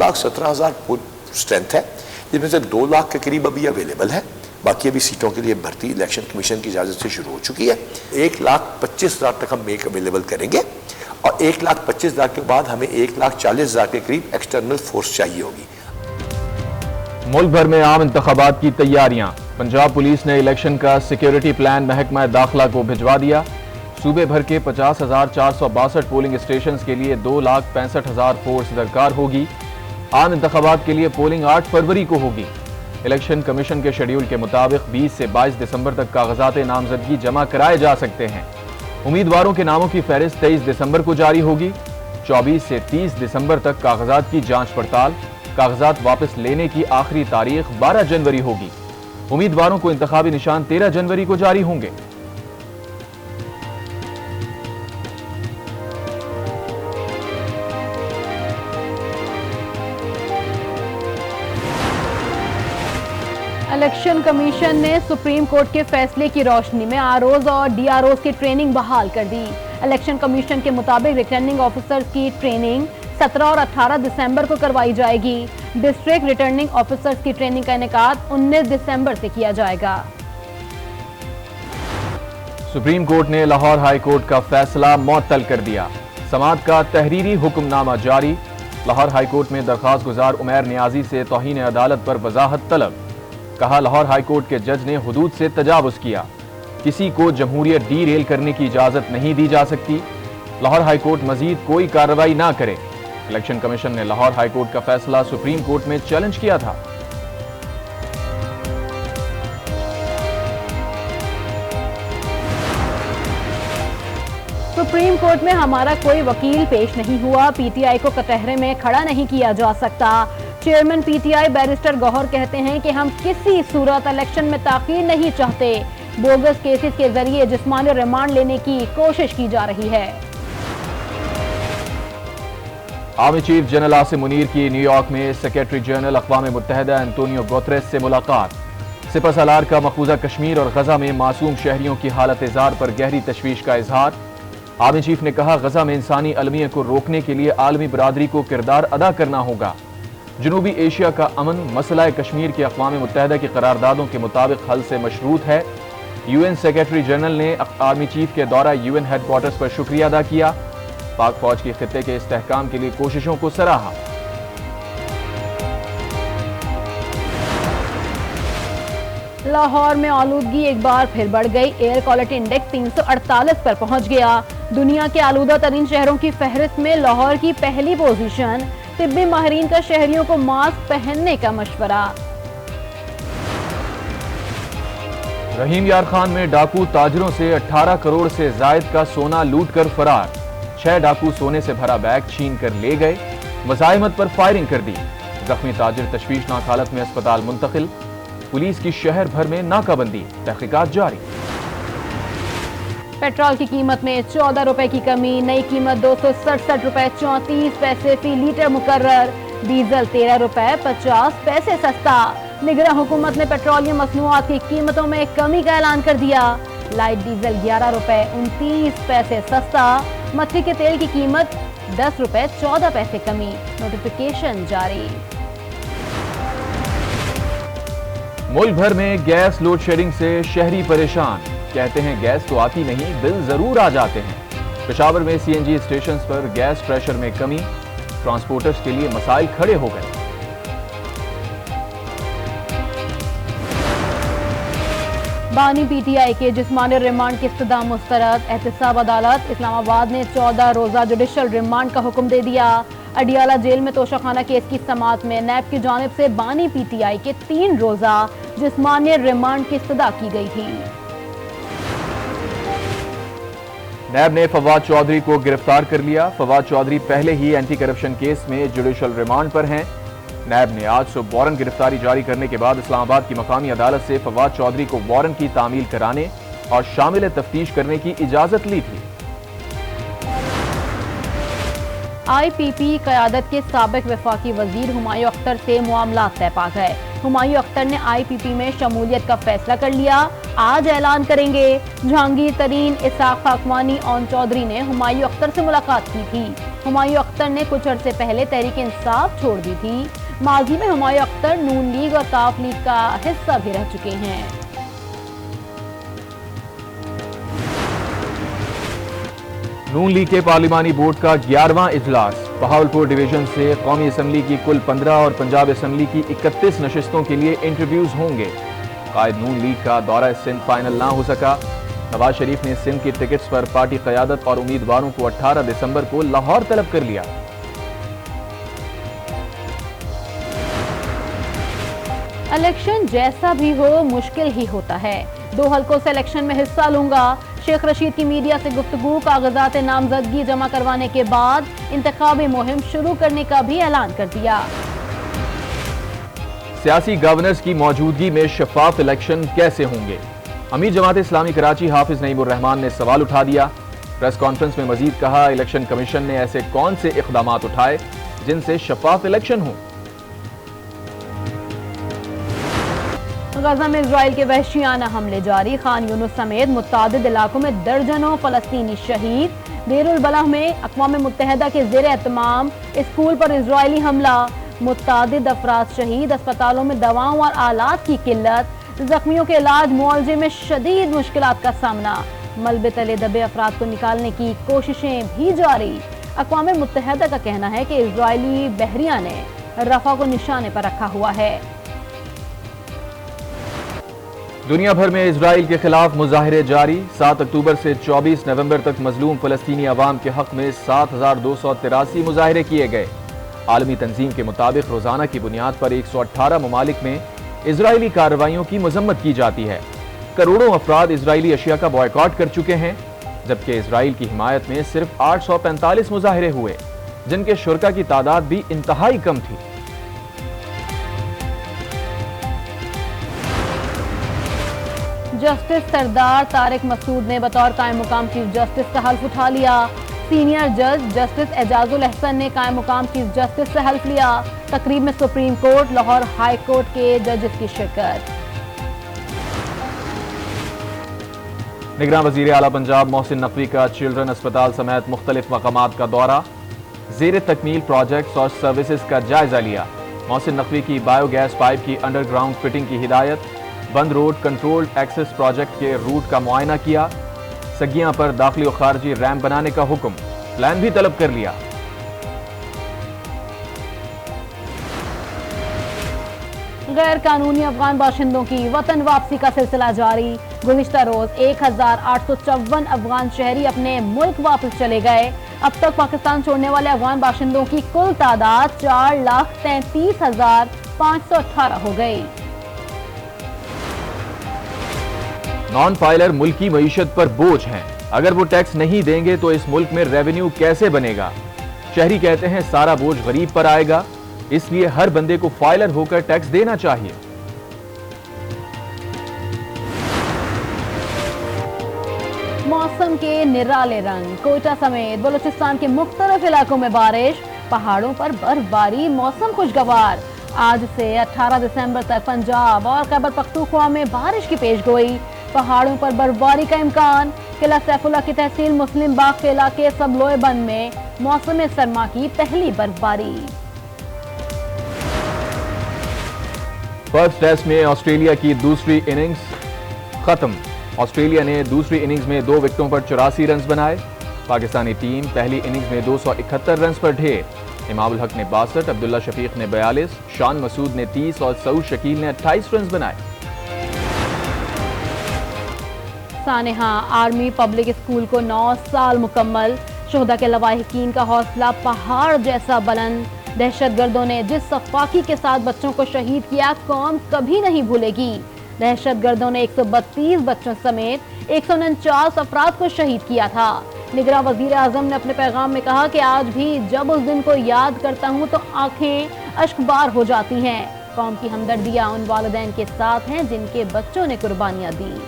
2,17,000 strength है, जिसमें से 2 लाख के करीब अभी अवेलेबल है। बाकी अभी सीटों के लिए भर्ती इलेक्शन कमीशन की इजाज़त से शुरू हो चुकी है। 1,25,000 तक हम मेक अवेलेबल करेंगे और 1,25,000 के बाद हमें 1,40,000 के करीब एक्सटर्नल फोर्स चाहिए होगी। मुल्क भर में आम इंतखाबात की तैयारियां। पंजाब पुलिस ने इलेक्शन का सिक्योरिटी प्लान महकमा दाखिला को भिजवा दिया। सूबे भर के 50,462 पोलिंग स्टेशन के लिए 2,65,000 फोर्स दरकार होगी। आम इंतखाबात के लिए पोलिंग 8 फरवरी को होगी। इलेक्शन कमीशन के शेड्यूल के मुताबिक 20 से 22 दिसंबर तक कागजात नामजदगी जमा कराए जा सकते हैं। उम्मीदवारों के नामों की फहरिस्त 23 दिसंबर को जारी होगी। 24 से 30 दिसंबर तक कागजात की जांच पड़ताल। कागजात वापस लेने की आखिरी तारीख 12 जनवरी होगी। उम्मीदवारों को इंतखाबी निशान 13 जनवरी को जारी होंगे। इलेक्शन कमीशन ने सुप्रीम कोर्ट के फैसले की रोशनी में आरओज और डीआरओज की ट्रेनिंग बहाल कर दी। इलेक्शन कमीशन के मुताबिक रिटर्निंग ऑफिसर्स की ट्रेनिंग 17 और 18 दिसंबर को करवाई जाएगी। डिस्ट्रिक्ट रिटर्निंग ऑफिसर्स की ट्रेनिंग का इनेकाद 19 दिसंबर से किया जाएगा। सुप्रीम कोर्ट ने लाहौर हाई कोर्ट का फैसला मुअत्तल कर दिया। समाअत का तहरीरी हुक्मनामा जारी। लाहौर हाई कोर्ट में दरखास्त गुजार उमैर नियाजी से तौहीन अदालत पर वजाहत तलब। कहा, लाहौर हाई कोर्ट के जज ने हुदूद से तजावुज किया। किसी को जमहूरियत डीरेल करने की इजाजत नहीं दी जा सकती। लाहौर हाई कोर्ट मजीद कोई कार्रवाई ना करे। इलेक्शन कमीशन ने लाहौर हाई कोर्ट का फैसला सुप्रीम कोर्ट में चैलेंज किया था। सुप्रीम कोर्ट में हमारा कोई वकील पेश नहीं हुआ। पीटीआई को कटहरे में खड़ा नहीं किया जा सकता। चेयरमैन पीटीआई बैरिस्टर गौहर कहते हैं कि हम किसी सूरत इलेक्शन में ताखीर नहीं चाहते। बोगस केसेस के जरिए जिस्मानी रिमांड लेने की कोशिश की जा रही है। Army chief general Asim Munir की न्यूयॉर्क में सेक्रेटरी जनरल अक़वाम मुत्तहिदा एंटोनियो गुतरेस से मुलाकात। सिपह सालार का मकबूजा कश्मीर और गजा में मासूम शहरियों की हालत इज़हार पर गहरी तशवीश का इजहार। आर्मी चीफ ने कहा, गजा में इंसानी अलमियत को रोकने के लिए आलमी बरादरी को किरदार अदा करना होगा। जनूबी एशिया का अमन मसला कश्मीर की अक़वाम मुत्तहिदा की करारदादों के मुताबिक हल से मशरूत है। यूएन सेक्रेटरी जनरल ने आर्मी चीफ के दौरा यूएन हेडक्वार्टर्स पर शुक्रिया अदा किया। पाक फौज की खित्ते के इस्तेहकाम के लिए कोशिशों को सराहा। लाहौर में आलूदगी एक बार फिर बढ़ गई। एयर क्वालिटी इंडेक्स 348 पर पहुंच गया। दुनिया के आलूदा तरीन शहरों की फहरिस्त में लाहौर की पहली पोजीशन। तिब्बी माहिरीन का शहरियों को मास्क पहनने का मशवरा। रहीम यार खान में डाकू ताजरों से 18 करोड़ से जायद का सोना लूट कर फरार। 6 डाकू सोने से भरा बैग छीन कर ले गए। मज़ाहिमत पर फायरिंग कर दी। जख्मी ताजिर तशवीशनाक हालत में अस्पताल मुंतकिल। पुलिस की शहर भर में नाकाबंदी, तहकीकात जारी। पेट्रोल की कीमत में 14 रुपए की कमी। नई कीमत 267 रुपए 34 पैसे फी लीटर मुकर्रर। डीजल 13 रुपए 50 पैसे सस्ता। निगरान हुकूमत ने पेट्रोलियम मसनूआत की कीमतों में कमी का ऐलान कर दिया। लाइट डीजल 11 रुपए 29 पैसे सस्ता। मछली के तेल की कीमत 10 रुपए 14 पैसे कमी। नोटिफिकेशन जारी। मुल्क भर में गैस लोड शेडिंग से शहरी परेशान। कहते हैं गैस तो आती नहीं, बिल जरूर आ जाते हैं। पेशावर में सीएनजी स्टेशन पर गैस प्रेशर में कमी। ट्रांसपोर्टर्स के लिए मसाइल खड़े हो गए। बानी पीटीआई के जिस्मानी रिमांड की इस्तदा मुस्तरद। एहतसाब अदालत इस्लामाबाद ने 14 रोजा जुडिशल रिमांड का हुक्म दे दिया। अडियाला जेल में तोशाखाना केस की समाअत में नैब की जानिब से बानी पीटीआई के 3 रोजा जिस्मानी रिमांड की इस्तदा की गई थी। नैब ने फवाद चौधरी को गिरफ्तार कर लिया। फवाद चौधरी पहले ही एंटी करप्शन केस में जुडिशल रिमांड पर हैं। नैब ने आज सुबह वारंट गिरफ्तारी जारी करने के बाद इस्लामाबाद की मकामी अदालत से फवाद चौधरी को वारंट की तामील कराने और शामिल तफ्तीश करने की इजाजत ली थी। आईपीपी क़यादत के साबिक वफाकी वजीर हुमायूं अख्तर से मामलात तय पा गए। हुमायूं अख्तर ने आईपीपी में शमूलियत का फैसला कर लिया। आज ऐलान करेंगे। जहांगीर तरीन, इसाक खाकवानी और चौधरी ने हुमायूं अख्तर से मुलाकात की थी। हुमायूं अख्तर ने कुछ अरसे पहले तहरीक इंसाफ छोड़ दी थी। माजी में हुमायूं अख्तर नून लीग और काफ लीग का हिस्सा भी रह चुके हैं। नून लीग के पार्लिमानी बोर्ड का 11वां इजलास। बहावलपुर डिवीजन से कौमी असम्बली की कुल 15 और पंजाब असम्बली की 31 नशिस्तों के लिए इंटरव्यूज होंगे। कायद नून लीग का दौरा सिंध फाइनल ना हो सका। नवाज शरीफ ने सिंध की टिकट्स पर पार्टी क़यादत और उम्मीदवारों को 18 दिसंबर को लाहौर तलब कर लिया। इलेक्शन जैसा भी हो मुश्किल ही होता है। 2 हलकों से इलेक्शन में हिस्सा लूंगा। शेख रशीद की मीडिया से गुफ्तगू। कागजात नामजदगी जमा करवाने के बाद इंतखाबी मुहिम शुरू करने का भी ऐलान कर दिया। सियासी गवर्नर्स की मौजूदगी में शफाफ इलेक्शन कैसे होंगे? अमीर जमात इस्लामी कराची हाफिज नईमुर रहमान ने सवाल उठा दिया। प्रेस कॉन्फ्रेंस में मजीद कहा, इलेक्शन कमीशन ने ऐसे कौन से इक़दामात उठाए जिनसे शफाफ इलेक्शन हो। गजा में इजराइल के वहशियाना हमले जारी। खान यूनुस समेत मुत्तादिद इलाकों में दर्जनों फलस्तीनी शहीद। देरुल बलाह में अक़वाम मुत्तहिदा के ज़ेर एहतमाम स्कूल पर इजरायली हमला। मुत्तादिद अफराद शहीद। अस्पतालों में दवाओं और आलात की किल्लत। जख्मियों के इलाज मुआवजे में शदीद मुश्किलात का सामना। मलबे तले दबे अफराद को निकालने की कोशिशें भी जारी। अक़वाम मुत्तहिदा का कहना है कि इजरायली बहरिया ने रफा को निशाने पर रखा हुआ है। दुनिया भर में इजराइल के खिलाफ मुजाहिरे जारी। 7 अक्टूबर से 24 नवंबर तक मजलूम फलस्तीनी अवाम के हक में 7283 मुजाहिरे किए गए। आलमी तंजीम के मुताबिक रोजाना की बुनियाद पर 118 ममालिक में इजरायली कार्रवाइयों की मजम्मत की जाती है। करोड़ों अफराद इजरायली अशिया का बॉयकॉट कर चुके हैं, जबकि इजराइल की हिमायत में सिर्फ 845 मुजाहिरे हुए, जिनके शुरका की तादाद भी इंतहाई कम थी। जस्टिस सरदार तारिक मसूद ने बतौर कायम मुकाम चीफ जस्टिस का हल्फ उठा लिया। सीनियर जज जस्टिस एजाजुल अहसन ने कायम मुकाम चीफ जस्टिस से हल्फ लिया। तकरीब में supreme court, Lahore high court के जजेस की शिरकत। निगरान वजीर आला पंजाब मोहसिन नकवी का चिल्ड्रन अस्पताल समेत मुख्तलिफ मकामात का दौरा। ज़ेर तकमील प्रोजेक्ट्स और सर्विसेज का जायजा लिया। मोहसिन नकवी की बायोगैस पाइप की अंडरग्राउंड फिटिंग की हिदायत। बंद रोड कंट्रोल्ड एक्सेस प्रोजेक्ट के रूट का मुआयना किया। सगियां पर दाखिली और खारजी रैंप बनाने का हुक्म। प्लान भी तलब कर लिया। गैर कानूनी अफगान बाशिंदों की वतन वापसी का सिलसिला जारी। गुज़िश्ता रोज 1854 अफगान शहरी अपने मुल्क वापस चले गए। अब तक पाकिस्तान छोड़ने वाले अफगान बाशिंदों की कुल तादाद 4,33,518 हो गई। नॉन फाइलर मुल्की मईशत पर बोझ हैं। अगर वो टैक्स नहीं देंगे तो इस मुल्क में रेवेन्यू कैसे बनेगा? शहरी कहते हैं सारा बोझ गरीब पर आएगा, इसलिए हर बंदे को फाइलर होकर टैक्स देना चाहिए। मौसम के निराले रंग। कोयटा समेत बलूचिस्तान के मुख्तलिफ इलाकों में बारिश। पहाड़ों पर बर्फबारी। मौसम खुशगवार। आज से 18 दिसंबर तक पंजाब और खैबर पख्तूनख्वा में बारिश की पेशगोई। पहाड़ों पर बर्फबारी का इम्कान। किला सैफुल्लाह की तहसील मुस्लिम बाग के इलाके सबलोए बंद में मौसम सरमा की पहली बर्फबारी। फर्स्ट टेस्ट में ऑस्ट्रेलिया की दूसरी इनिंग्स खत्म। ऑस्ट्रेलिया ने दूसरी इनिंग्स में 2 विकेटों पर 84 रन बनाए। पाकिस्तानी टीम पहली इनिंग्स में 271 रन पर ढेर। इमामुल हक ने 62, अब्दुल्ला शफीक ने 42, शान मसूद ने 30 और सऊद शकील ने 28 रन बनाए। सानेहा आर्मी पब्लिक स्कूल को 9 साल मुकम्मल। शोहदा के लवाहिकीन का हौसला पहाड़ जैसा बुलंद। दहशतगर्दों ने जिस सफाकी के साथ बच्चों को शहीद किया, कौम कभी नहीं भूलेगी। दहशतगर्दों ने 132 बच्चों समेत 149 अफराद को शहीद किया था। निगरान वजीर आजम ने अपने पैगाम में कहा कि आज भी जब उस दिन को याद करता हूँ तो आंखें अश्कबार हो जाती हैं। कौम की हमदर्दियाँ उन वालिदैन के साथ हैं जिनके बच्चों ने कुर्बानियाँ दी।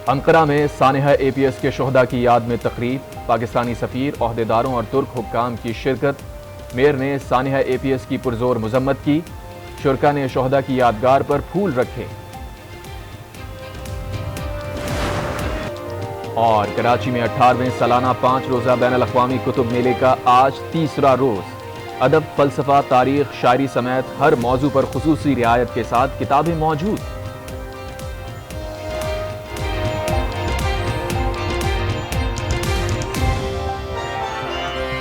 अंकारा में सानेहा APS के शोहदा की याद में तकरीब। पाकिस्तानी सफीर, ओहदेदारों और तुर्क हुक्काम की शिरकत। मेयर ने सानेहा APS की पुरजोर मजम्मत की। शुरका ने शोहदा की यादगार पर फूल रखे। और कराची में 18वें सालाना 5 रोज़ा बैनुल अक़वामी कुतुब मेले का आज तीसरा रोज़। अदब, फ़लसफ़ा, तारीख़, शायरी समेत हर मौजू पर खुसूसी रियायत के साथ किताबें मौजूद।